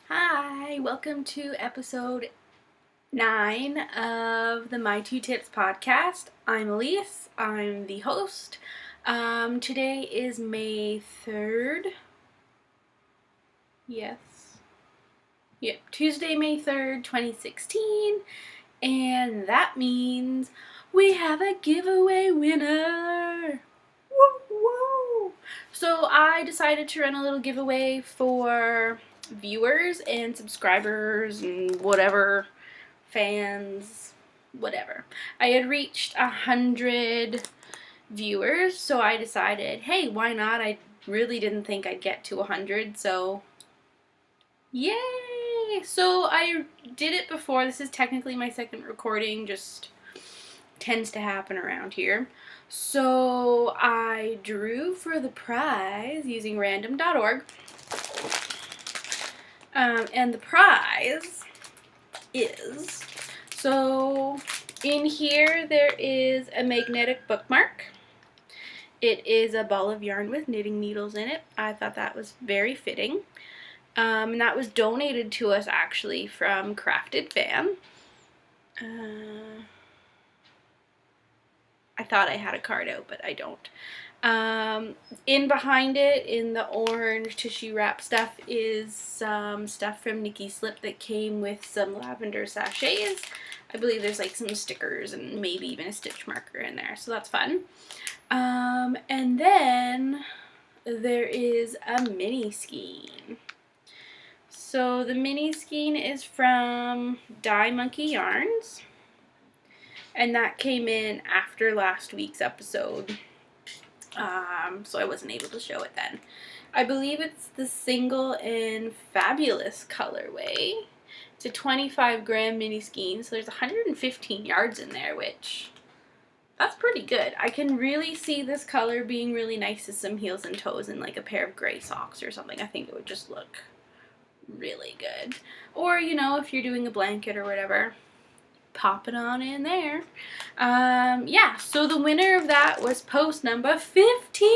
Hi, welcome to episode 9 of the My Two Tips podcast. I'm Elise, I'm the host. Today is May 3rd. Yes. Yep, Tuesday, May 3rd, 2016. And that means we have a giveaway winner! Woo woo! So I decided to run a little giveaway for viewers and subscribers and whatever, fans, whatever. I had reached 100 viewers, so I decided, hey, why not? I really didn't think I'd get to 100, so yay! So I did it before. This is technically my second recording, just tends to happen around here. So I drew for the prize using random.org. And the prize is, so in here there is a magnetic bookmark. It is a ball of yarn with knitting needles in it. I thought that was very fitting. And that was donated to us actually from Crafted Fan. I thought I had a card out, but I don't. In behind it, in the orange tissue wrap stuff, is some stuff from Nikki Slip that came with some lavender sachets. I believe there's like some stickers and maybe even a stitch marker in there, so that's fun. And then there is a mini skein. So the mini skein is from Dye Monkey Yarns. And that came in after last week's episode, so I wasn't able to show it then. I believe it's the single and fabulous colorway. It's a 25 gram mini skein, so there's 115 yards in there, which, that's pretty good. I can really see this color being really nice as some heels and toes and like a pair of gray socks or something. I think it would just look really good. Or, you know, if you're doing a blanket or whatever, pop it on in there. Yeah, so the winner of that was post number 15.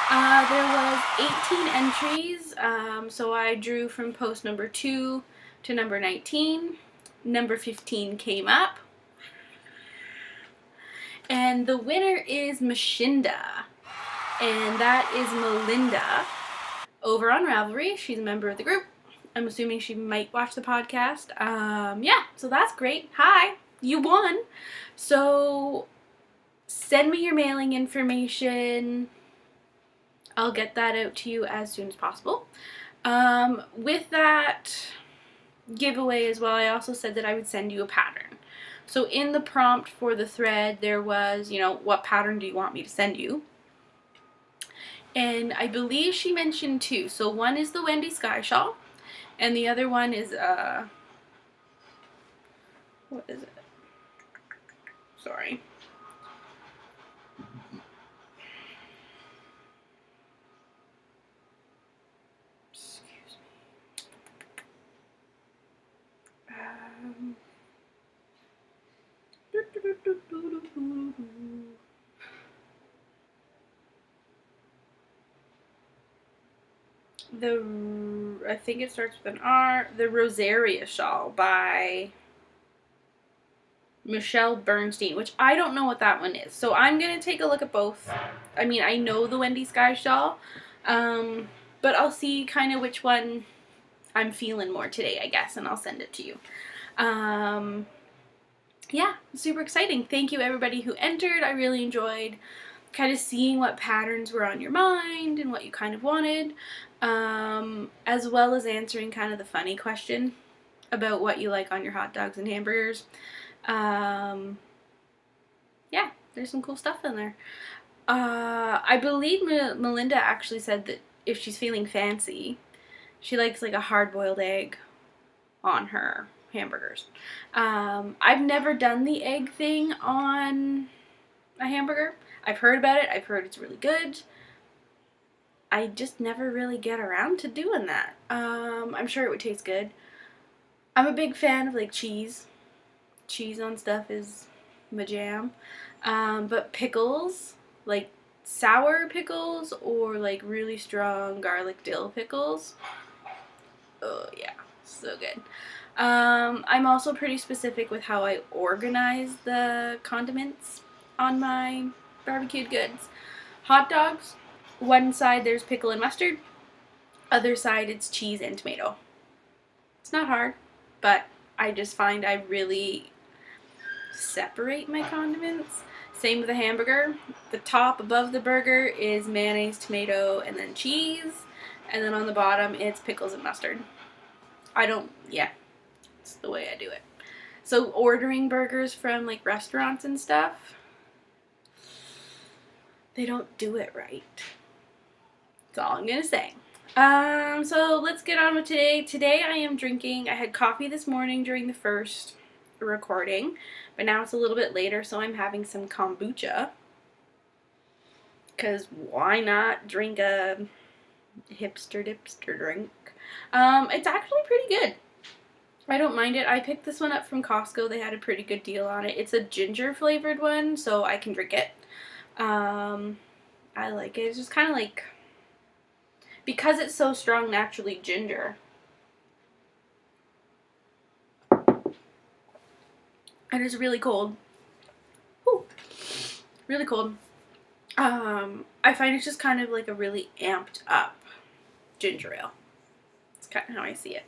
There was 18 entries, so I drew from post number 2 to number 19. Number 15 came up. And the winner is Mashinda. And that is Melinda over on Ravelry. She's a member of the group. I'm assuming she might watch the podcast. Yeah, so that's great. Hi, you won. So send me your mailing information. I'll get that out to you as soon as possible. With that giveaway as well, I also said that I would send you a pattern. So in the prompt for the thread, there was, you know, what pattern do you want me to send you? And I believe she mentioned 2. So one is the Wendy Sky Shawl. And the other one is, what is it? Sorry. Excuse me. I think it starts with an R, the Rosaria Shawl by Michelle Bernstein, which I don't know what that one is. So I'm going to take a look at both. I mean, I know the Wendy Sky Shawl, but I'll see kind of which one I'm feeling more today, I guess, and I'll send it to you. Yeah, super exciting. Thank you everybody who entered. I really enjoyed kind of seeing what patterns were on your mind and what you kind of wanted, as well as answering kind of the funny question about what you like on your hot dogs and hamburgers. Yeah, there's some cool stuff in there. I believe Melinda actually said that if she's feeling fancy, she likes like a hard-boiled egg on her hamburgers. I've never done the egg thing on a hamburger. I've heard about it. I've heard it's really good. I just never really get around to doing that. I'm sure it would taste good. I'm a big fan of like cheese cheese on stuff is my jam. But pickles, like sour pickles or like really strong garlic dill pickles. Oh yeah, so good. I'm also pretty specific with how I organize the condiments on my barbecued goods. Hot dogs, one side there's pickle and mustard, other side it's cheese and tomato. It's not hard, but I just find I really separate my condiments. Same with the hamburger. The top above the burger is mayonnaise, tomato, and then cheese. And then on the bottom, it's pickles and mustard. It's the way I do it. So ordering burgers from like restaurants and stuff, they don't do it right. That's all I'm gonna say. So let's get on with today. Today I am drinking, I had coffee this morning during the first recording, but now it's a little bit later, so I'm having some kombucha. Because why not drink a hipster dipster drink? It's actually pretty good. I don't mind it. I picked this one up from Costco. They had a pretty good deal on it. It's a ginger flavored one, so I can drink it. I like it. It's just kind of like, because it's so strong, naturally ginger. And it's really cold. Ooh, really cold. I find it's just kind of like a really amped up ginger ale. It's kind of how I see it.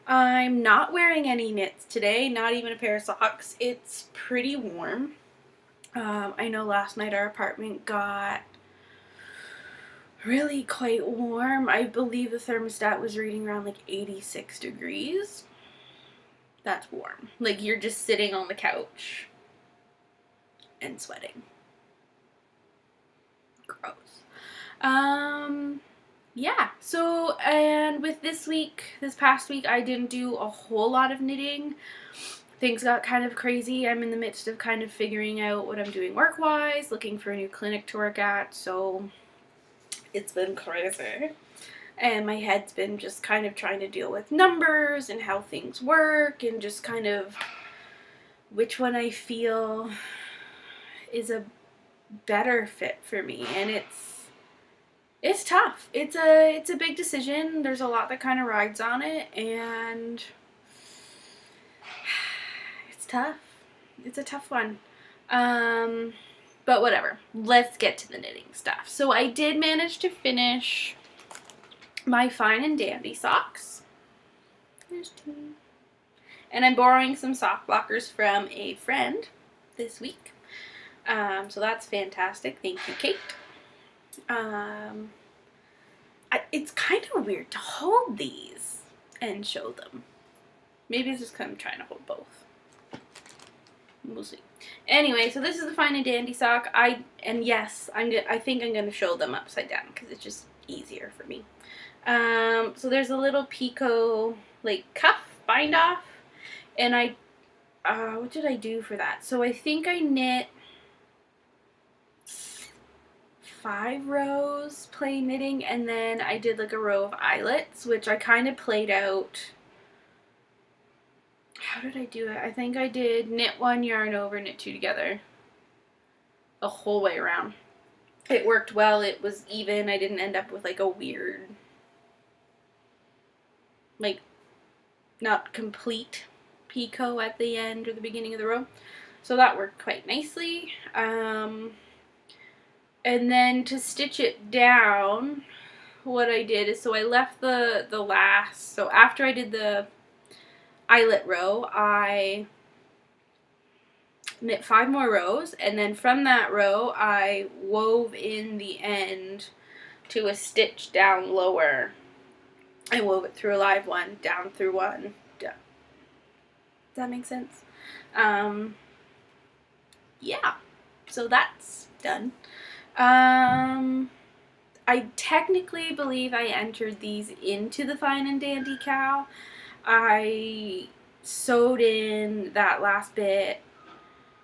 I'm not wearing any knits today, not even a pair of socks. It's pretty warm. I know last night our apartment got really quite warm. I believe the thermostat was reading around like 86 degrees. That's warm. Like you're just sitting on the couch and sweating. Gross. Yeah, so, and with this past week, I didn't do a whole lot of knitting. Things got kind of crazy. I'm in the midst of kind of figuring out what I'm doing work-wise, looking for a new clinic to work at, so it's been crazy. And my head's been just kind of trying to deal with numbers and how things work and just kind of which one I feel is a better fit for me, and it's tough. It's a big decision. There's a lot that kind of rides on it, and it's tough. It's a tough one. But whatever. Let's get to the knitting stuff. So I did manage to finish my Fine and Dandy socks. There's two. And I'm borrowing some sock blockers from a friend this week. So that's fantastic. Thank you, Kate. It's kind of weird to hold these and show them. Maybe it's just because I'm trying to hold both. We'll see. Anyway, so this is the Fine and Dandy sock. I think I'm gonna show them upside down because it's just easier for me. So there's a little picot like cuff bind off, and what did I do for that? So I think I knit 5 rows plain knitting, and then I did like a row of eyelets, which I kind of played out. How did I do it? I think I did knit 1, yarn over, knit 2 together the whole way around. It worked well. It was even. I didn't end up with like a weird, like not complete picot at the end or the beginning of the row. So that worked quite nicely. And then to stitch it down, what I did is, so I left the last, so after I did the eyelet row, I knit 5 more rows, and then from that row, I wove in the end to a stitch down lower. I wove it through a live one, down through one, down. Does that make sense? Yeah, so that's done. I technically believe I entered these into the Fine and Dandy cow. I sewed in that last bit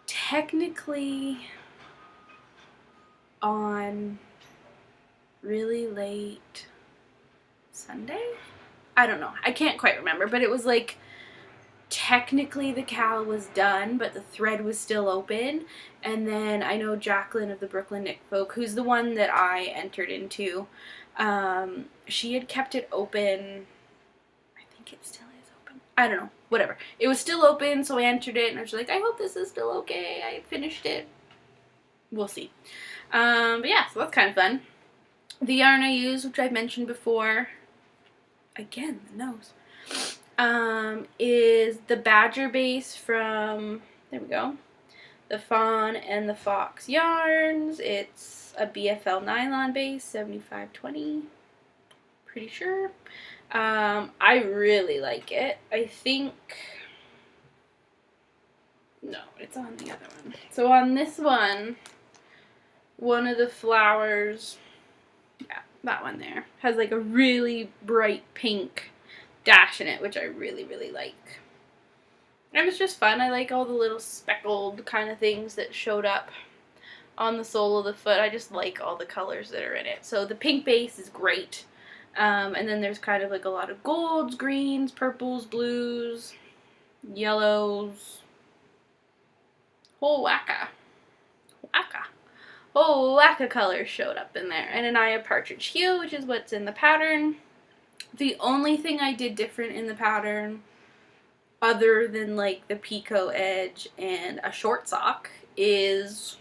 technically on really late Sunday? I don't know. I can't quite remember, but it was like technically the cowl was done, but the thread was still open. And then I know Jacqueline of the Brooklyn Knit Folk, who's the one that I entered into, she had kept it open. I think it still is open. I don't know. Whatever. It was still open, so I entered it, and I was like, I hope this is still okay. I finished it. We'll see. But yeah, so that's kind of fun. The yarn I use, which I've mentioned before, again, the nose, is the Badger base from, there we go, the Fawn and the Fox yarns. It's a BFL nylon base, 7520, pretty sure. I really like it. I think, no, it's on the other one. So on this one of the flowers, yeah, that one there, has like a really bright pink dash in it, which I really, really like. And it's just fun. I like all the little speckled kind of things that showed up on the sole of the foot. I just like all the colors that are in it. So the pink base is great. And then there's kind of like a lot of golds, greens, purples, blues, yellows, whole whacka colors showed up in there. And an eye of partridge hue, which is what's in the pattern. The only thing I did different in the pattern, other than like the picot edge and a short sock, is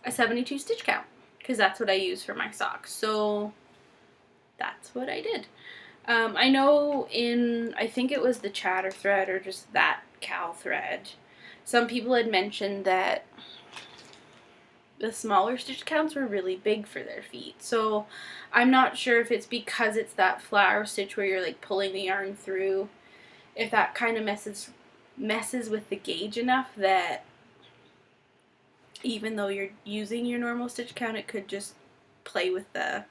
a 72 stitch count, because that's what I use for my socks. So that's what I did. I know I think it was the chatter thread or just that cowl thread, some people had mentioned that the smaller stitch counts were really big for their feet. So I'm not sure if it's because it's that flower stitch where you're like pulling the yarn through, if that kind of messes with the gauge enough that even though you're using your normal stitch count, it could just play with the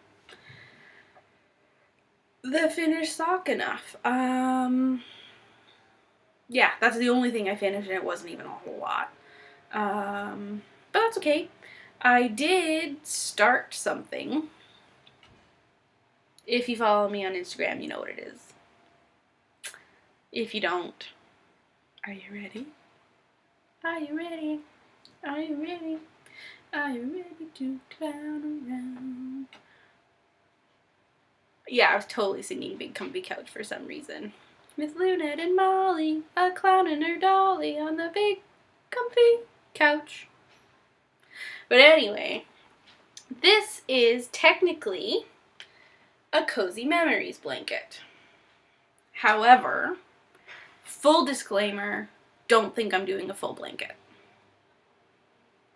finished sock enough. Yeah, that's the only thing I finished, and it wasn't even a whole lot. But that's okay. I did start something. If you follow me on Instagram, you know what it is. If you don't, are you ready? Are you ready? Are you ready? Are you ready to clown around? Yeah, I was totally singing Big Comfy Couch for some reason. Miss Lunette and Molly, a clown and her dolly on the big comfy couch. But anyway, this is technically a Cozy Memories blanket. However, full disclaimer, don't think I'm doing a full blanket.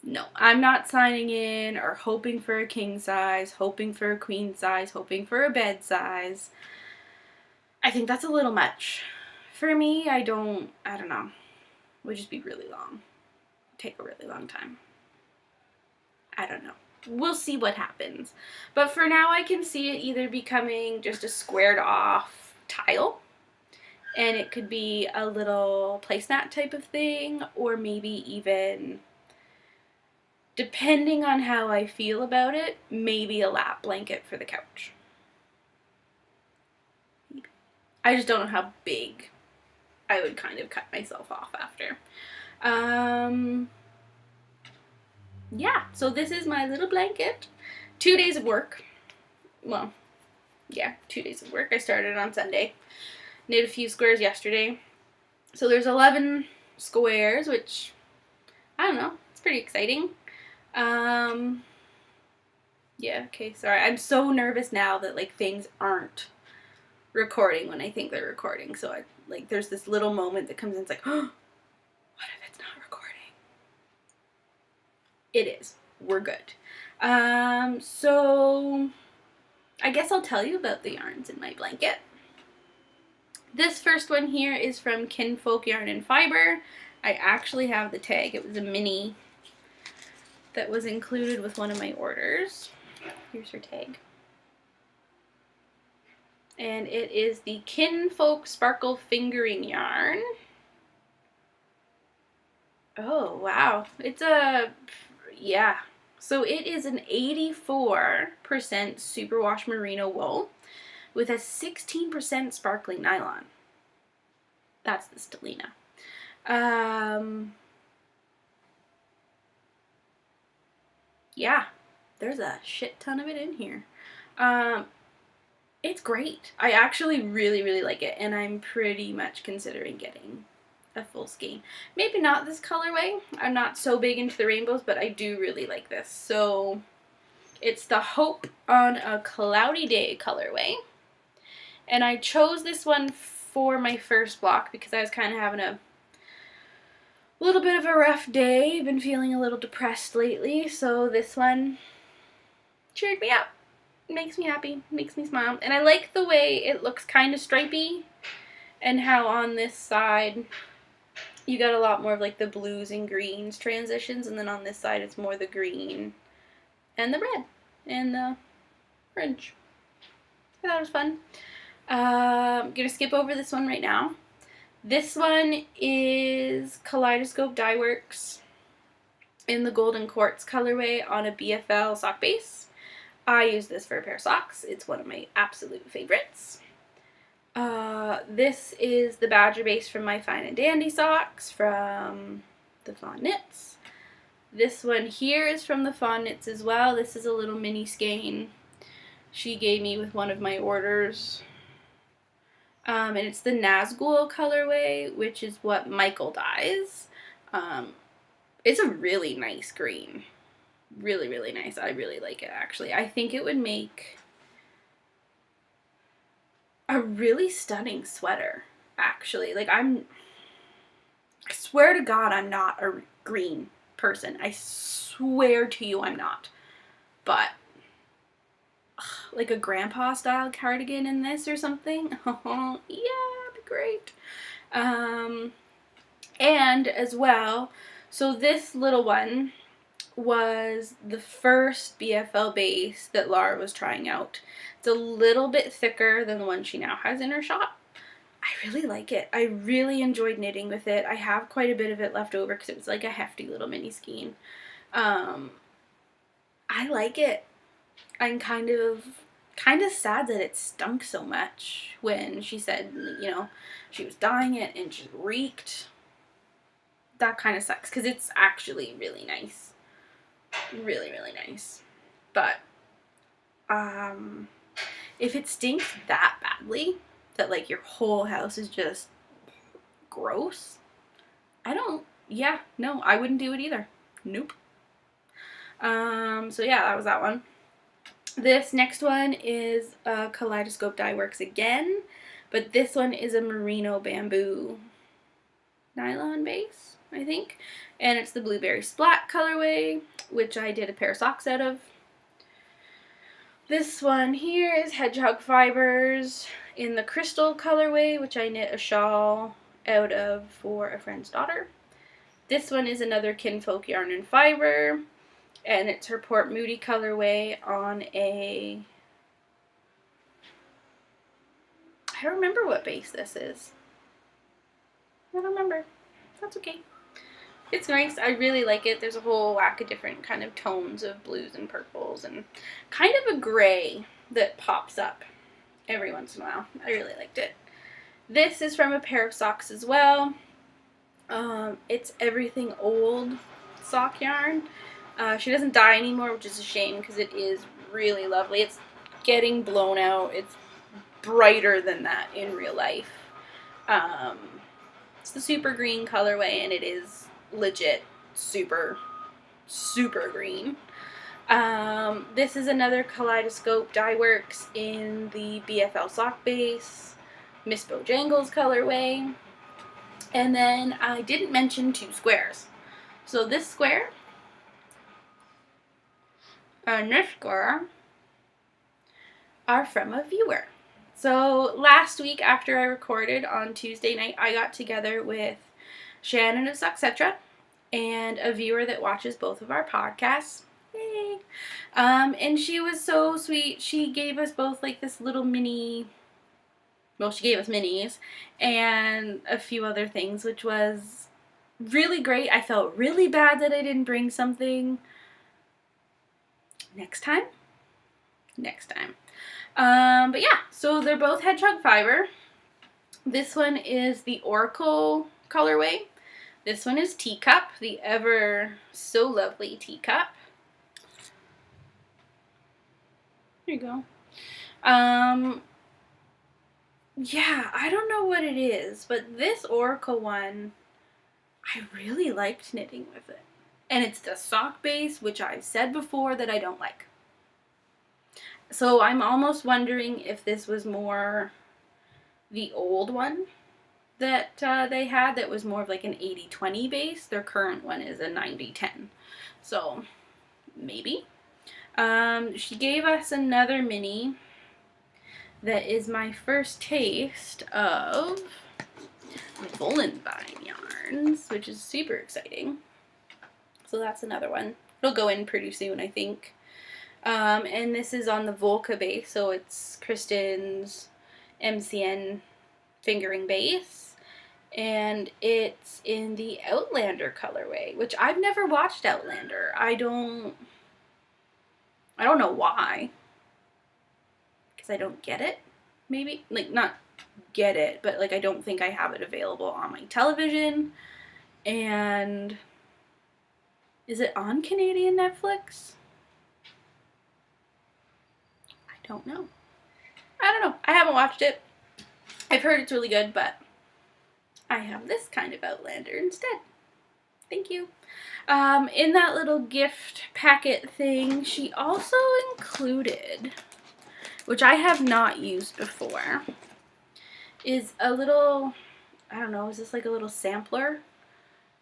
No, I'm not signing in or hoping for a king size, hoping for a queen size, hoping for a bed size. I think that's a little much. For me, I don't know. It would just be really long. Take a really long time. I don't know. We'll see what happens. But for now, I can see it either becoming just a squared off tile, and it could be a little placemat type of thing, or maybe even, depending on how I feel about it, maybe a lap blanket for the couch. I just don't know how big I would kind of cut myself off after. Yeah, so this is my little blanket. 2 days of work. Well, yeah, 2 days of work. I started on Sunday. Knit a few squares yesterday. So there's 11 squares, which, I don't know, it's pretty exciting. Yeah, okay, sorry. I'm so nervous now that, like, things aren't recording when I think they're recording. So, there's this little moment that comes in, it's like, oh, what if it's not recording? It is. We're good. So I guess I'll tell you about the yarns in my blanket. This first one here is from Kinfolk Yarn and Fiber. I actually have the tag. It was a mini that was included with one of my orders. Here's her tag. And it is the Kinfolk Sparkle Fingering Yarn. Oh, wow. It's a, yeah. So it is an 84% superwash merino wool with a 16% sparkling nylon. That's the Stellina. Yeah, there's a shit ton of it in here. It's great. I actually really, really like it, and I'm pretty much considering getting a full skein. Maybe not this colorway. I'm not so big into the rainbows, but I do really like this. So it's the Hope on a Cloudy Day colorway. And I chose this one for my first block because I was kind of having a little bit of a rough day. I've been feeling a little depressed lately, so this one cheered me up. Makes me happy, makes me smile. And I like the way it looks kind of stripy, and how on this side you got a lot more of like the blues and greens transitions, and then on this side it's more the green and the red and the orange. I thought it was fun. I'm gonna skip over this one right now. This one is Kaleidoscope Dye Works in the Golden Quartz colorway on a BFL sock base. I use this for a pair of socks. It's one of my absolute favorites. This is the Badger base from my Fine and Dandy socks from the Fawn Knits. This one here is from the Fawn Knits as well. This is a little mini skein she gave me with one of my orders. And it's the Nazgul colorway, which is what Michael dyes. It's a really nice green. Really, really nice. I really like it, actually. I think it would make a really stunning sweater, actually. Like, I swear to God I'm not a green person. I swear to you I'm not. But, like a grandpa style cardigan in this or something. Oh, yeah, that'd be great. And as well, so this little one was the first BFL base that Laura was trying out. It's a little bit thicker than the one she now has in her shop. I really like it. I really enjoyed knitting with it. I have quite a bit of it left over because it was like a hefty little mini skein. I like it. I'm kind of sad that it stunk so much when she said, you know, she was dyeing it and just reeked. That kind of sucks because it's actually really nice. Really, really nice. But if it stinks that badly that like your whole house is just gross, I wouldn't do it either. Nope. So yeah, that was that one. This next one is Kaleidoscope Dye Works again, but this one is a merino bamboo nylon base, I think. And it's the Blueberry Splat colorway, which I did a pair of socks out of. This one here is Hedgehog Fibers in the Crystal colorway, which I knit a shawl out of for a friend's daughter. This one is another Kinfolk Yarn and Fiber, and it's her Port Moody colorway on a... I don't remember what base this is. I don't remember. That's okay. It's nice. I really like it. There's a whole whack of different kind of tones of blues and purples and kind of a gray that pops up every once in a while. I really liked it. This is from a pair of socks as well. It's Everything Old sock yarn. She doesn't dye anymore, which is a shame because it is really lovely. It's getting blown out. It's brighter than that in real life. It's the super green colorway, and it is legit super, super green. This is another Kaleidoscope Dye Works in the BFL sock base, Miss Bojangles colorway. And then I didn't mention two squares. So this square and this square are from a viewer. So last week after I recorded on Tuesday night, I got together with Shannon of Suckcetra and a viewer that watches both of our podcasts. Yay! And she was so sweet. She gave us both like this little mini... Well, she gave us minis and a few other things, which was really great. I felt really bad that I didn't bring something. Next time. But yeah, so they're both Hedgehog Fiber. This one is the Oracle colorway. This one is Teacup, the ever so lovely Teacup. There you go. Yeah, I don't know what it is, but this Oracle one, I really liked knitting with it. And it's the sock base, which I've said before that I don't like. So I'm almost wondering if this was more the old one that they had that was more of like an 80-20 base. Their current one is a 90-10. So maybe. She gave us another mini that is my first taste of Wollenbein yarns, which is super exciting. So that's another one. It'll go in pretty soon, I think. And this is on the Volca base, so it's Kristen's MCN fingering base. And it's in the Outlander colorway, which I've never watched Outlander. I don't know why. Because I don't get it, maybe. Like, not get it, but like I don't think I have it available on my television. And is it on Canadian Netflix? I don't know. I haven't watched it. I've heard it's really good, but I have this kind of Outlander instead. Thank you. In that little gift packet thing, she also included, which I have not used before, is a little, I don't know, is this like a little sampler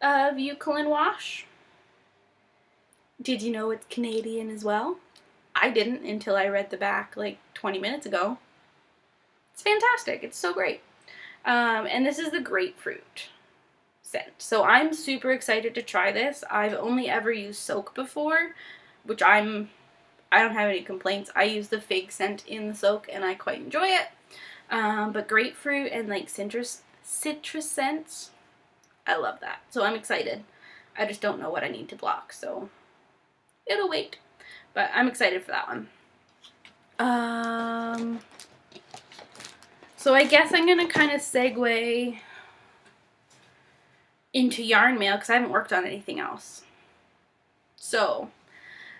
of Eucalyptus wash? Did you know it's Canadian as well? I didn't until I read the back like 20 minutes ago. It's fantastic. It's so great. And this is the grapefruit scent. So I'm super excited to try this. I've only ever used soak before, which I don't have any complaints. I use the fig scent in the soak and I quite enjoy it. But grapefruit and like citrus scents, I love that. So I'm excited. I just don't know what I need to block, so it'll wait. But I'm excited for that one. So I guess I'm going to kind of segue into yarn mail because I haven't worked on anything else. So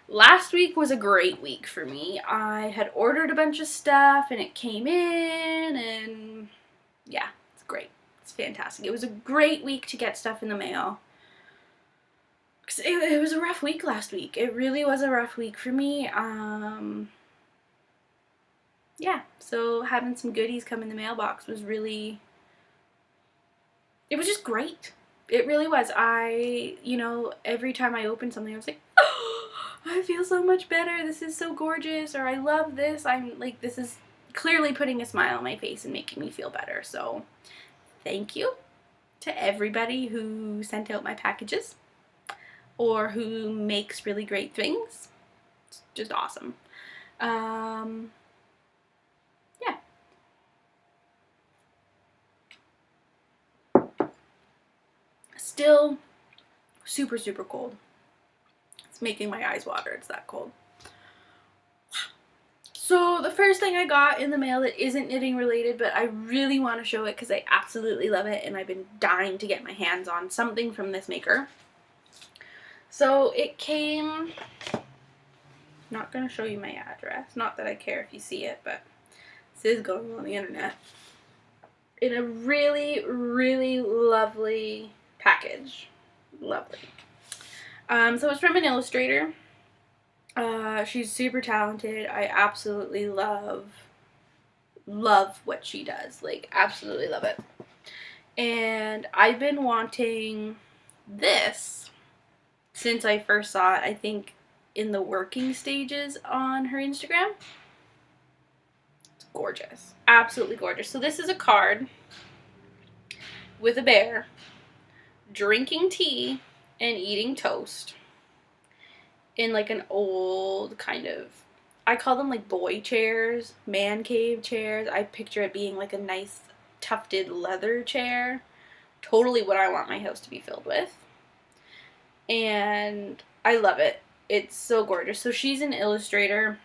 last week was a great week for me. I had ordered a bunch of stuff and it came in, and yeah, it's great. It's fantastic. It was a great week to get stuff in the mail. It was a rough week last week. It really was a rough week for me. Yeah, so having some goodies come in the mailbox was really, it was just great. It really was. Every time I opened something, I was like, oh, I feel so much better. This is so gorgeous, or I love this. I'm like, this is clearly putting a smile on my face and making me feel better. So thank you to everybody who sent out my packages or who makes really great things. It's just awesome. Yeah. Still super, super cold. It's making my eyes water. It's that cold. So the first thing I got in the mail that isn't knitting related, but I really want to show it because I absolutely love it and I've been dying to get my hands on something from this maker. So it came, not going to show you my address, not that I care if you see it, but this is going on the internet, in a really, really lovely package. Lovely. So it's from an illustrator. She's super talented. I absolutely love what she does. Like, absolutely love it. And I've been wanting this since I first saw it, I think in the working stages on her Instagram. It's gorgeous. Absolutely gorgeous. So this is a card with a bear drinking tea and eating toast in like an old kind of, I call them like boy chairs, man cave chairs. I picture it being like a nice tufted leather chair. Totally what I want my house to be filled with. And I love it. It's so gorgeous. So she's an illustrator,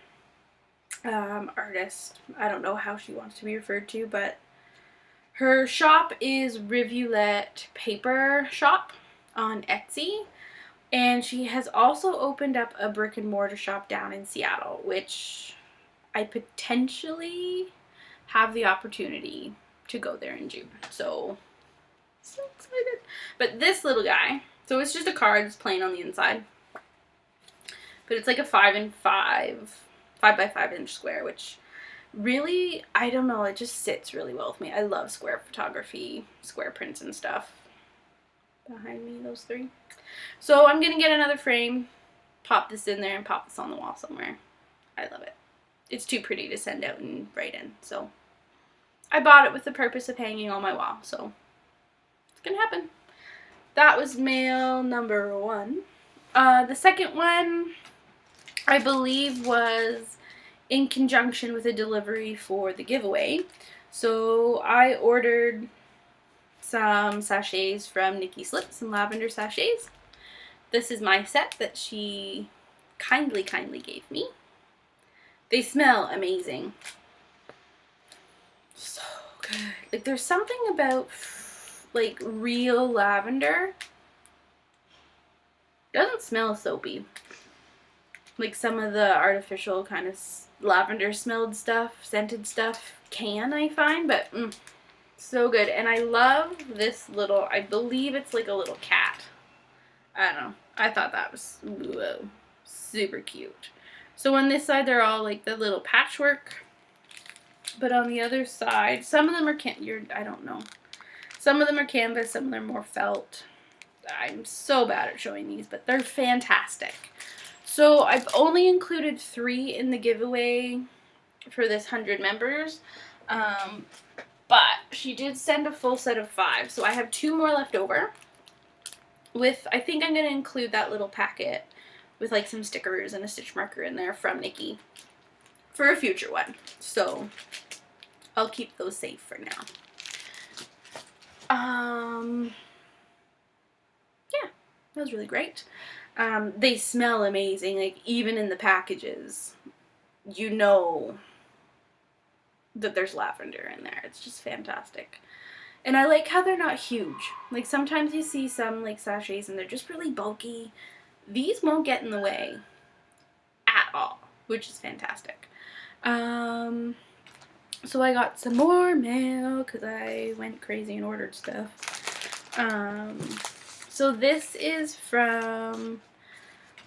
artist. I don't know how she wants to be referred to, but Her shop is Rivulet Paper Shop on Etsy. And she has also opened up a brick and mortar shop down in Seattle, which I potentially have the opportunity to go there in June. So excited. But this little guy, so it's just a card, it's plain on the inside. But it's like a 5 by 5 inch square, which really, I don't know, it just sits really well with me. I love square photography, square prints and stuff. Behind me, those three. So I'm going to get another frame, pop this in there, and pop this on the wall somewhere. I love it. It's too pretty to send out and write in. So I bought it with the purpose of hanging on my wall. So it's going to happen. That was mail number 1. The second one, I believe, was in conjunction with a delivery for the giveaway. So I ordered some sachets from Nikki Slip, some lavender sachets. This is my set that she kindly gave me. They smell amazing. So good. Like, there's something about, like, real lavender. It doesn't smell soapy. Like some of the artificial kind of lavender smelled stuff, scented stuff can, I find, but so good. And I love this little, I believe it's like a little cat. I don't know. I thought that was, whoa, super cute. So on this side, they're all like the little patchwork. But on the other side, some of them are, I don't know. Some of them are canvas, some of them are more felt. I'm so bad at showing these, but they're fantastic. So I've only included 3 in the giveaway for this 100 members. But she did send a full set of 5. So I have 2 more left over. I think I'm going to include that little packet with like some stickers and a stitch marker in there from Nikki for a future one. So I'll keep those safe for now. Yeah, that was really great. They smell amazing. Like, even in the packages, you know that there's lavender in there. It's just fantastic. And I like how they're not huge. Like, sometimes you see some, like, sachets and they're just really bulky. These won't get in the way at all, which is fantastic. So I got some more mail because I went crazy and ordered stuff. So this is from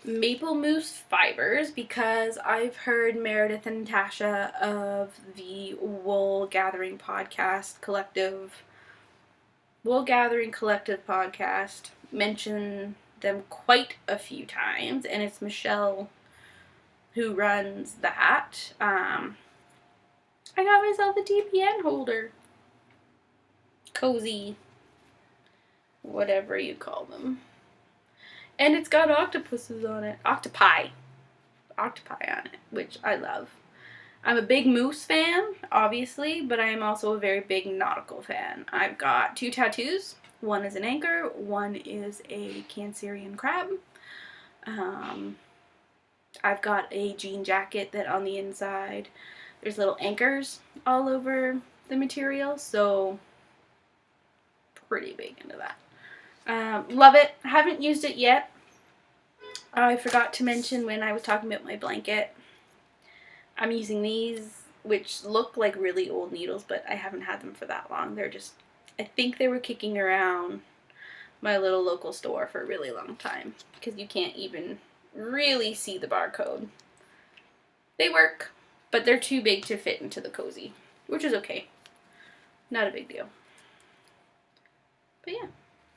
Maple Moose Fibers, because I've heard Meredith and Natasha of the Wool Gathering Collective podcast mention them quite a few times, and it's Michelle who runs that. I got myself a TPN holder. Cozy. Whatever you call them. And it's got octopuses on it. Octopi on it, which I love. I'm a big moose fan, obviously, but I am also a very big nautical fan. I've got 2 tattoos. One is an anchor, one is a Cancerian crab. I've got a jean jacket that on the inside there's little anchors all over the material, so pretty big into that. Love it. Haven't used it yet. I forgot to mention when I was talking about my blanket, I'm using these, which look like really old needles, but I haven't had them for that long. They're just, I think they were kicking around my little local store for a really long time, because you can't even really see the barcode. They work, but they're too big to fit into the cozy, which is okay. Not a big deal. But yeah,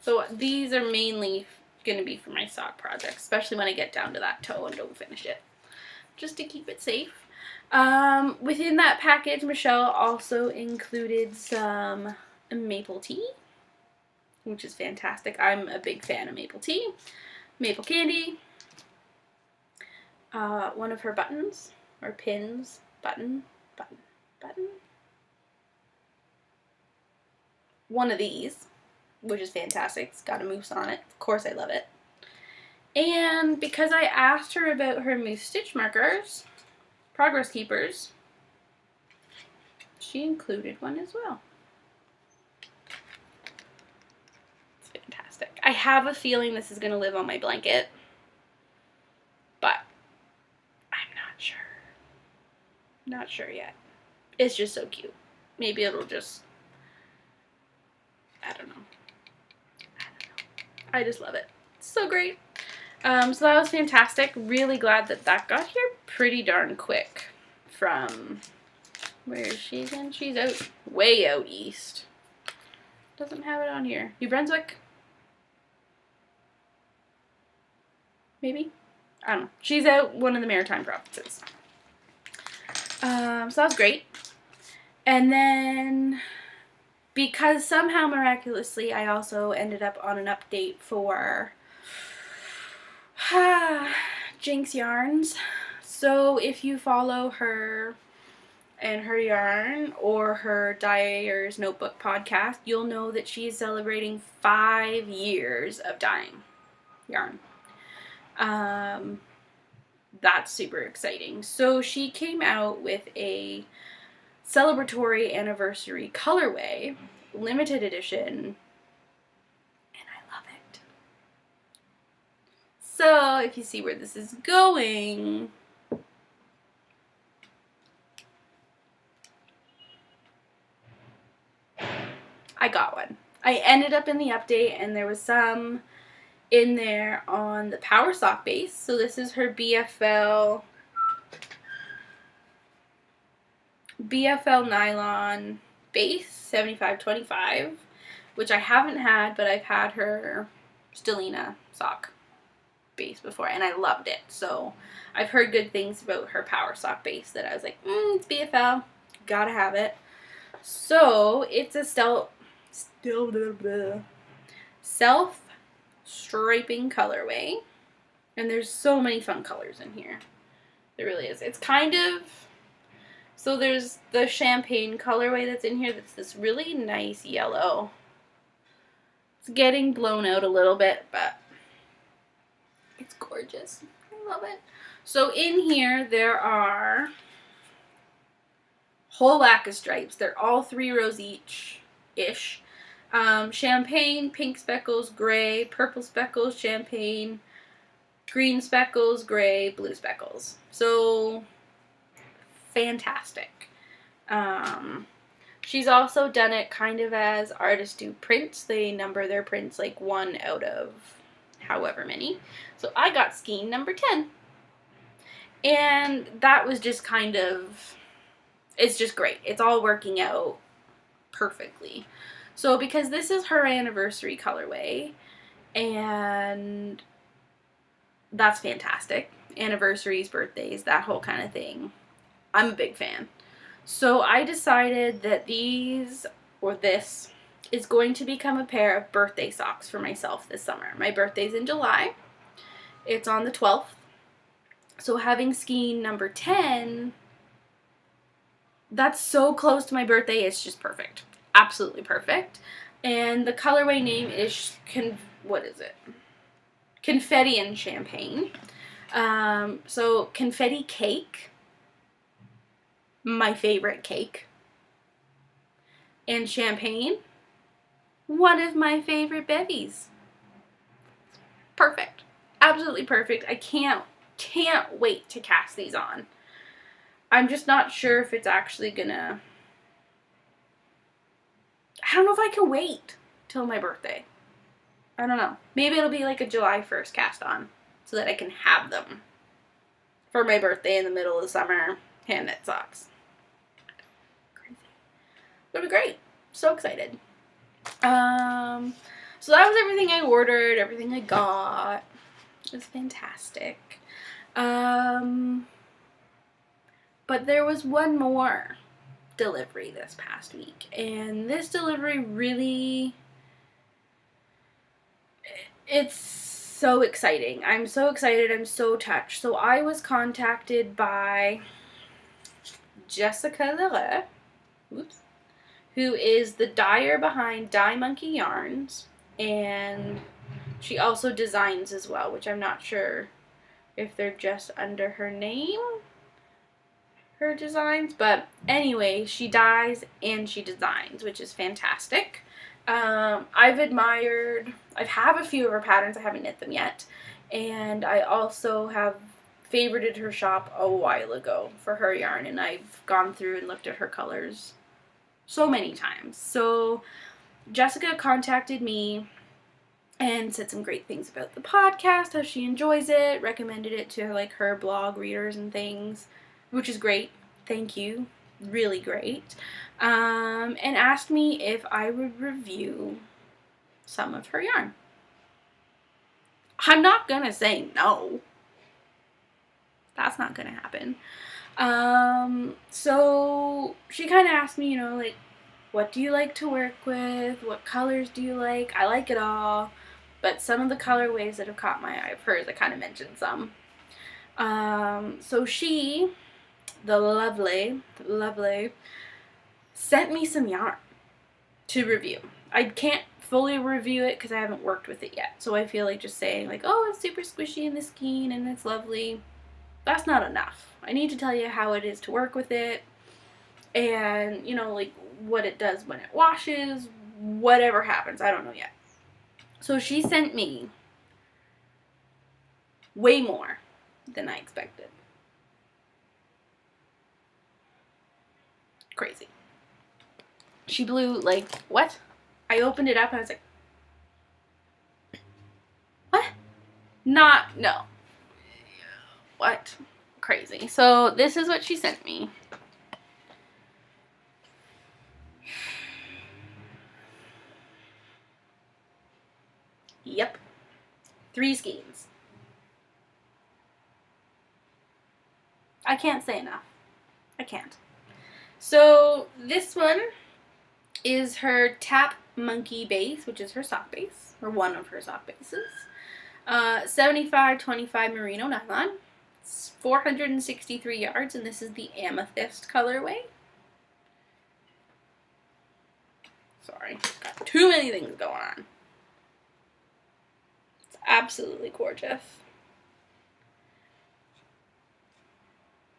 so these are mainly going to be for my sock project, especially when I get down to that toe and don't finish it, just to keep it safe. Within that package, Michelle also included some maple tea, which is fantastic. I'm a big fan of maple tea, maple candy, one of her buttons, or pins, button, one of these, which is fantastic. It's got a moose on it. Of course I love it. And because I asked her about her moose stitch markers, Progress Keepers, she included one as well. I have a feeling this is going to live on my blanket, but I'm not sure. Not sure yet. It's just so cute. Maybe it'll just, I don't know. I just love it. It's so great. So that was fantastic. Really glad that that got here pretty darn quick from, where is she again? She's out, way out east. Doesn't have it on here. New Brunswick? Maybe? I don't know. She's out one of the maritime provinces. So that was great. And then, because somehow miraculously I also ended up on an update for Jinx Yarns. So if you follow her and her yarn or her Dyer's Notebook podcast, you'll know that she is celebrating 5 years of dyeing yarn. That's super exciting. So she came out with a celebratory anniversary colorway, limited edition, and I love it. So if you see where this is going, I got one. I ended up in the update and there was some in there on the Power Sock base. So this is her BFL nylon base, 7525, which I haven't had, but I've had her Stellina sock base before and I loved it. So I've heard good things about her Power Sock base that I was like, it's BFL, gotta have it. So it's a self-striping colorway, and there's so many fun colors in here. There really is. It's kind of, so there's the champagne colorway that's in here that's this really nice yellow. It's getting blown out a little bit, but it's gorgeous. I love it. So in here there are whole whack of stripes. They're all 3 rows each-ish. Champagne, pink speckles, gray, purple speckles, champagne, green speckles, gray, blue speckles. So fantastic. She's also done it kind of as artists do prints. They number their prints like 1 out of however many. So I got skein number 10. And that was just kind of, it's just great. It's all working out perfectly. So because this is her anniversary colorway, and that's fantastic. Anniversaries, birthdays, that whole kind of thing. I'm a big fan. So I decided that this is going to become a pair of birthday socks for myself this summer. My birthday's in July. It's on the 12th. So having skein number 10, that's so close to my birthday, it's just perfect. Absolutely perfect. And the colorway name is, Confetti and Champagne. So Confetti Cake, my favorite cake. And Champagne, one of my favorite bevies. Perfect. Absolutely perfect. I can't wait to cast these on. I'm just not sure if it's actually gonna, I don't know if I can wait till my birthday. I don't know. Maybe it'll be like a July 1st cast on so that I can have them for my birthday in the middle of the summer. Hand knit socks. Crazy. It'll be great. So excited. So that was everything I ordered, everything I got. It was fantastic. But there was one more delivery this past week, and this delivery really, it's so exciting. I'm so excited. I'm so touched. So I was contacted by Jessica Lere, who is the dyer behind Dye Monkey Yarns, and she also designs as well, which I'm not sure if they're just under her name, her designs, but anyway, she dyes and she designs, which is fantastic. I've have a few of her patterns. I haven't knit them yet. And I also have favorited her shop a while ago for her yarn, and I've gone through and looked at her colors so many times. So Jessica contacted me and said some great things about the podcast, how she enjoys it, recommended it to like her blog readers and things, which is great. Thank you. Really great. And asked me if I would review some of her yarn. I'm not gonna say no. That's not gonna happen. So she kind of asked me, like, what do you like to work with? What colors do you like? I like it all, but some of the colorways that have caught my eye of hers, I kind of mentioned some. So she, the lovely, sent me some yarn to review. I can't fully review it because I haven't worked with it yet. So I feel like just saying like, oh, it's super squishy and the skein and it's lovely, that's not enough. I need to tell you how it is to work with it and, like what it does when it washes, whatever happens. I don't know yet. So she sent me way more than I expected. Crazy. She blew like, what? I opened it up and I was like, what? No. What? Crazy. So this is what she sent me. Yep. 3 skeins. I can't say enough. I can't. So this one is her Tap Monkey base, which is her sock base, or one of her sock bases. 75/25 merino nylon. It's 463 yards, and this is the amethyst colorway. Sorry, got too many things going on. It's absolutely gorgeous.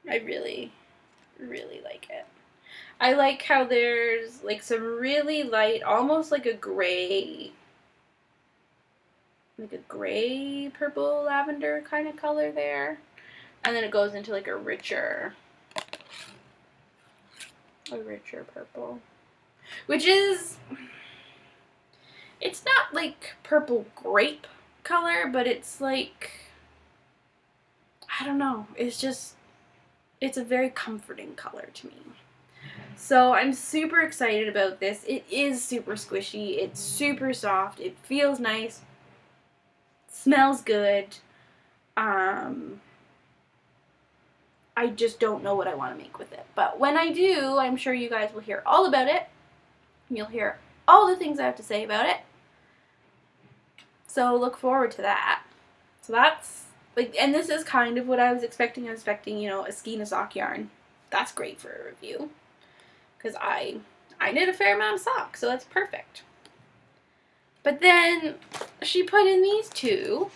I really, really like it. I like how there's like some really light, almost like a gray purple lavender kind of color there. And then it goes into like a richer purple. Which is, it's not like purple grape color, but it's like, I don't know, it's a very comforting color to me. So I'm super excited about this. It is super squishy, it's super soft, it feels nice, smells good. I just don't know what I want to make with it. But when I do, I'm sure you guys will hear all about it. You'll hear all the things I have to say about it. So look forward to that. So that's, like, and this is kind of what I was expecting. I was expecting, a skein of sock yarn. That's great for a review. Because I knit a fair amount of socks, so that's perfect. But then she put in these two.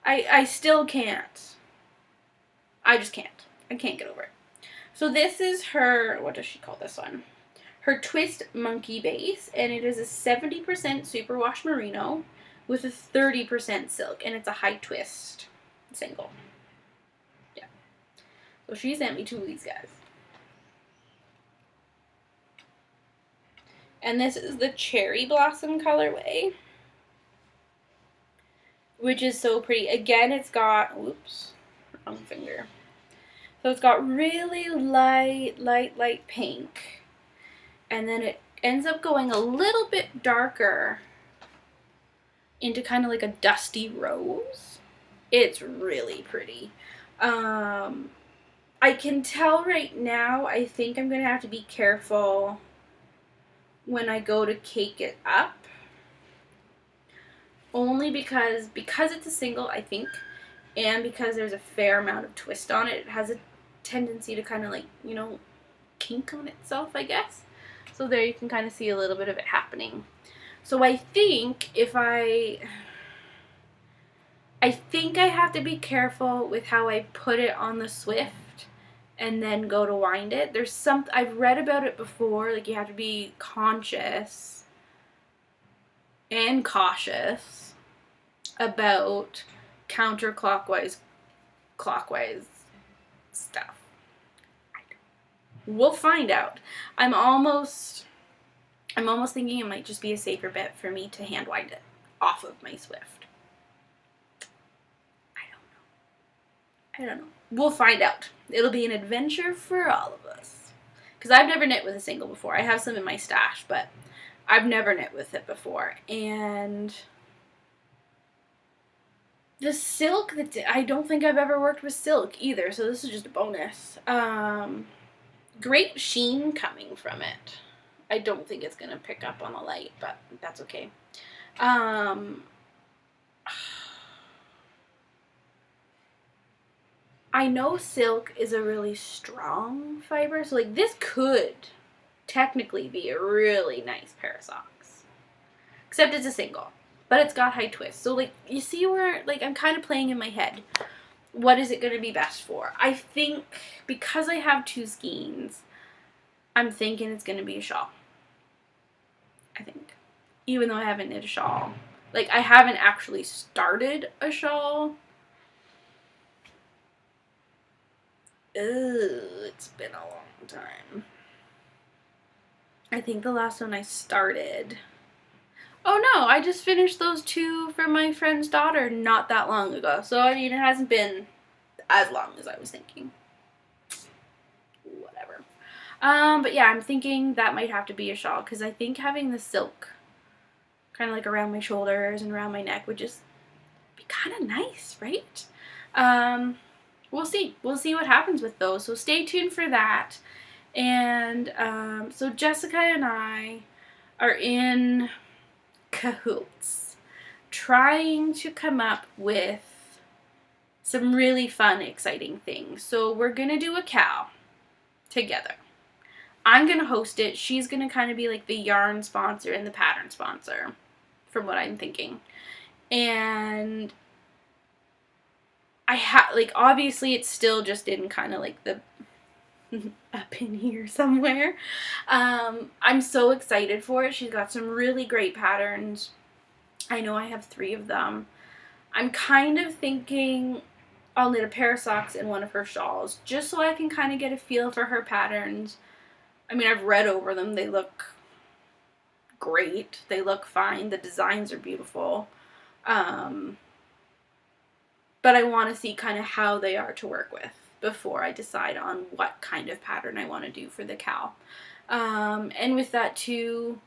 I still can't. I just can't. I can't get over it. So this is her, what does she call this one? Her Twist Monkey base, and it is a 70% superwash merino with a 30% silk, and it's a high twist single. Yeah. So she sent me 2 of these guys. And this is the Cherry Blossom colorway, which is so pretty. Again, it's got, whoops, wrong finger. So it's got really light pink. And then it ends up going a little bit darker into kind of like a dusty rose. It's really pretty. I can tell right now, I think I'm going to have to be careful when I go to cake it up. Only because it's a single, I think, and because there's a fair amount of twist on it, it has a tendency to kind of like, kink on itself, I guess. So there you can kind of see a little bit of it happening. So I think I have to be careful with how I put it on the Swift and then go to wind it. There's some, I've read about it before, like you have to be conscious and cautious about counterclockwise, clockwise stuff. We'll find out. I'm almost thinking it might just be a safer bet for me to hand wind it off of my Swift. I don't know. We'll find out. It'll be an adventure for all of us. Because I've never knit with a single before. I have some in my stash, but I've never knit with it before. And the silk, I don't think I've ever worked with silk either, so this is just a bonus. Great sheen coming from it. I don't think it's going to pick up on the light, but that's okay. I know silk is a really strong fiber, so like this could technically be a really nice pair of socks. Except it's a single, but it's got high twists. So like you see where like I'm kind of playing in my head. What is it going to be best for? I think because I have two skeins, I'm thinking it's going to be a shawl. I think. Even though I haven't knit a shawl. Like I haven't actually started a shawl. It's been a long time. I think the last one I started. Oh no, I just finished those two for my friend's daughter not that long ago. So I mean, it hasn't been as long as I was thinking. Whatever. But yeah, I'm thinking that might have to be a shawl because I think having the silk kind of like around my shoulders and around my neck would just be kind of nice, right? We'll see. We'll see what happens with those. So stay tuned for that. And so Jessica and I are in cahoots trying to come up with some really fun, exciting things. So we're going to do a cow together. I'm going to host it. She's going to kind of be like the yarn sponsor and the pattern sponsor, from what I'm thinking. And like, obviously it's still just in kind of like the up in here somewhere. I'm so excited for it. She's got some really great patterns. I know I have 3 of them. I'm kind of thinking I'll knit a pair of socks and one of her shawls, just so I can kind of get a feel for her patterns. I mean, I've read over them. They look great. They look fine. The designs are beautiful. But I want to see kind of how they are to work with before I decide on what kind of pattern I want to do for the cow. And with that too,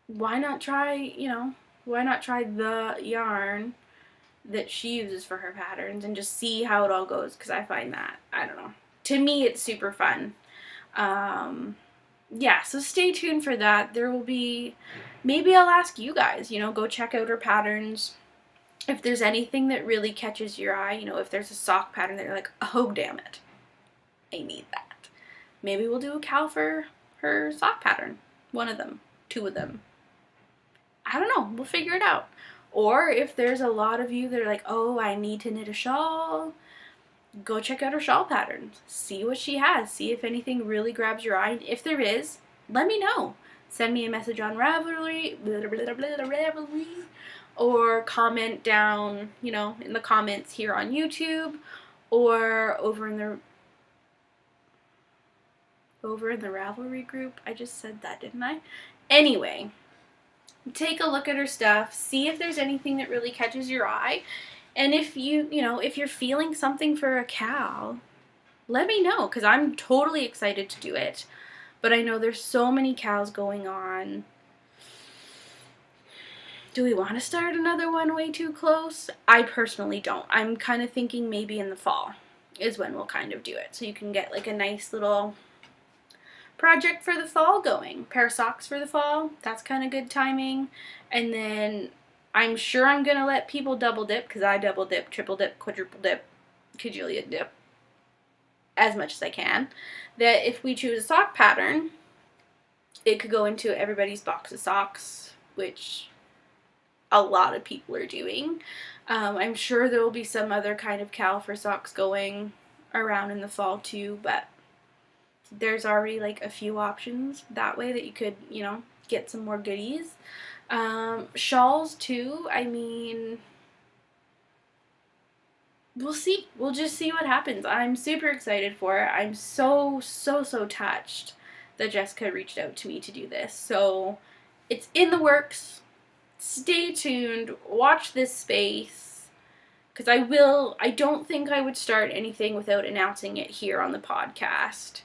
why not try the yarn that she uses for her patterns and just see how it all goes, because I find that, I don't know, to me it's super fun. Yeah, so stay tuned for that. There will be, maybe I'll ask you guys, go check out her patterns. If there's anything that really catches your eye, if there's a sock pattern that you're like, oh, damn it, I need that. Maybe we'll do a cow for her sock pattern. 1 of them, 2 of them. I don't know. We'll figure it out. Or if there's a lot of you that are like, oh, I need to knit a shawl, go check out her shawl patterns. See what she has. See if anything really grabs your eye. And if there is, let me know. Send me a message on Ravelry, or comment down, in the comments here on YouTube, or over in the Ravelry group. I just said that, didn't I? Anyway, take a look at her stuff, see if there's anything that really catches your eye, and if if you're feeling something for a cow, let me know, because I'm totally excited to do it. But I know there's so many cows going on. Do we want to start another one way too close? I personally don't. I'm kind of thinking maybe in the fall is when we'll kind of do it. So you can get like a nice little project for the fall going. Pair of socks for the fall. That's kind of good timing. And then I'm sure I'm going to let people double dip, because I double dip, triple dip, quadruple dip, cajillion dip as much as I can. That if we choose a sock pattern, it could go into everybody's box of socks, which a lot of people are doing. I'm sure there will be some other kind of cow for socks going. around in the fall too, but there's already like a few options that way that you could, get some more goodies. Shawls too, I mean, we'll see. We'll just see what happens. I'm super excited for it. I'm so touched that Jessica reached out to me to do this. So it's in the works. Stay tuned. Watch this space. Because I don't think I would start anything without announcing it here on the podcast.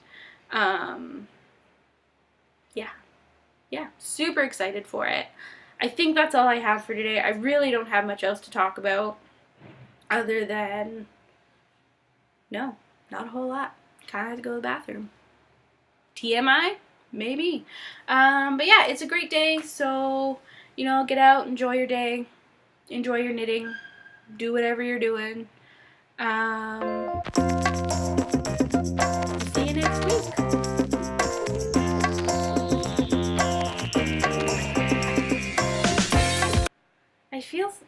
Yeah, super excited for it. I think that's all I have for today. I really don't have much else to talk about other than, no, not a whole lot. Kind of had to go to the bathroom. TMI? Maybe. But yeah, it's a great day, so, get out, enjoy your day, enjoy your knitting, do whatever you're doing. See you next week.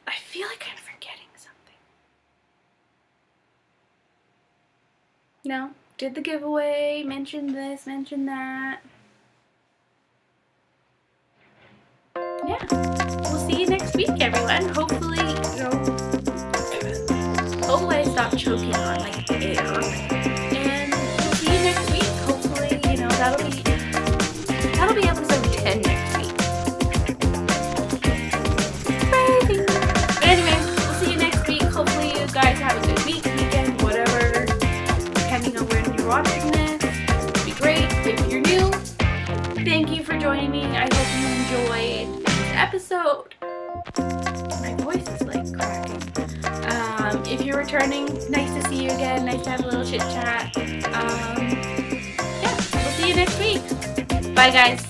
I feel like I'm forgetting something. No? Did the giveaway, mention this, mention that. Yeah. We'll see you next week, everyone. Hopefully, hopefully I stop choking on like air. And we'll see you next week. Hopefully, that'll be episode 10 next week. Crazy. But anyway, we'll see you next week. Hopefully you guys have a good week, weekend, whatever. Depending on when you're watching this. It'd be great. If you're new, thank you for joining me. I hope you enjoyed this episode. My voice is like cracking. If you're returning, nice to see you again. Nice to have a little chit chat. Yeah, we'll see you next week. Bye, guys.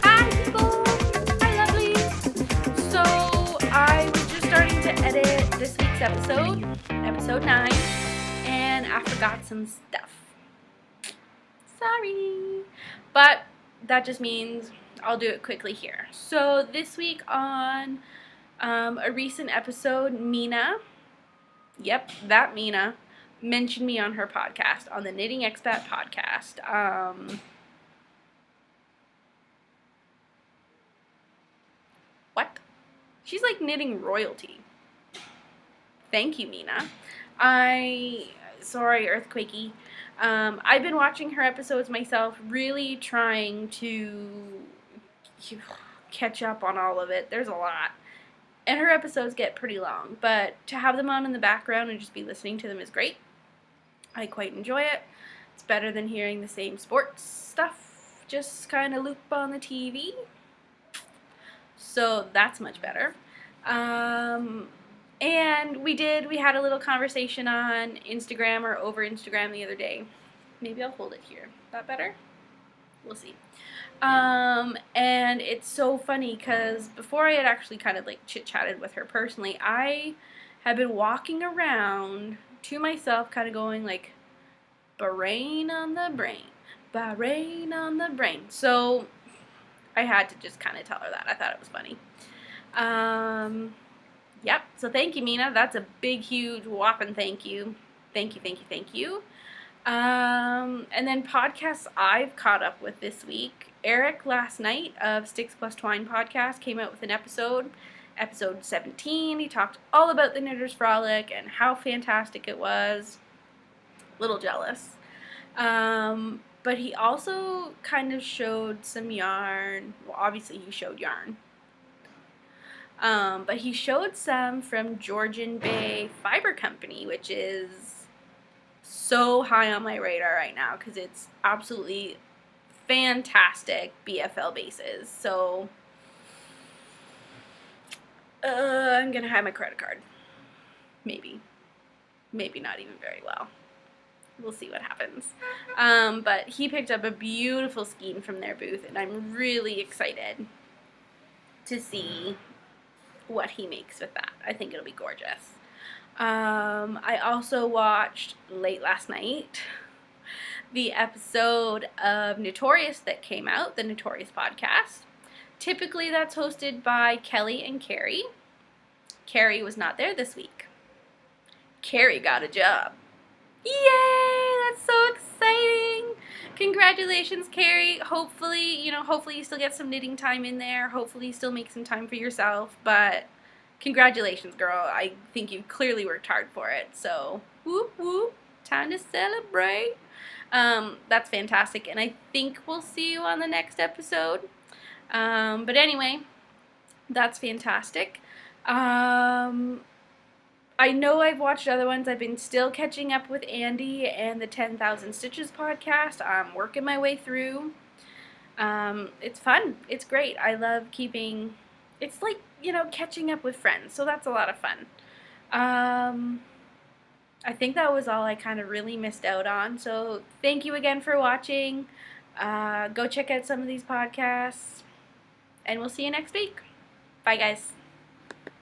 Hi, people. Hi, lovelies. So I was just starting to edit this week's episode 9, and I forgot some stuff. Sorry. But that just means I'll do it quickly here. So this week on a recent episode, Mina, yep, that Mina, mentioned me on her podcast, on the Knitting Expat podcast. What? She's like knitting royalty. Thank you, Mina. Sorry, Earthquakey. I've been watching her episodes myself, really trying to catch up on all of it. There's a lot. And her episodes get pretty long, but to have them on in the background and just be listening to them is great. I quite enjoy it. It's better than hearing the same sports stuff just kind of loop on the TV. So that's much better. And we had a little conversation on Instagram or over Instagram the other day. Maybe I'll hold it here. That better? We'll see. And it's so funny because before I had actually kind of like chit-chatted with her personally, I had been walking around to myself kind of going like, brain on the brain, brain on the brain. So I had to just kind of tell her that. I thought it was funny. Yep, so thank you, Mina. That's a big, huge, whopping thank you. Thank you, thank you, thank you. And then podcasts I've caught up with this week. Eric last night of Sticks Plus Twine podcast came out with an episode 17. He talked all about the Knitter's Frolic and how fantastic it was. Little jealous. But he also kind of showed some yarn. Well, obviously he showed yarn. But he showed some from Georgian Bay Fiber Company, which is so high on my radar right now because it's absolutely fantastic BFL bases. So I'm going to have my credit card. Maybe not even very well. We'll see what happens. But he picked up a beautiful skein from their booth, and I'm really excited to see what he makes with that. I think it'll be gorgeous. I also watched late last night the episode of Notorious that came out, the Notorious podcast. Typically that's hosted by Kelly and Carrie. Carrie was not there this week. Carrie got a job. Yay! That's so exciting! Congratulations, Carrie. Hopefully you still get some knitting time in there. Hopefully you still make some time for yourself. But congratulations, girl. I think you clearly worked hard for it. So, whoop whoop. Time to celebrate. That's fantastic. And I think we'll see you on the next episode. But anyway, that's fantastic. I know I've watched other ones. I've been still catching up with Andy and the 10,000 Stitches podcast. I'm working my way through. It's fun. It's great. I love keeping... It's like, catching up with friends. So that's a lot of fun. I think that was all I kind of really missed out on. So thank you again for watching. Go check out some of these podcasts. And we'll see you next week. Bye, guys.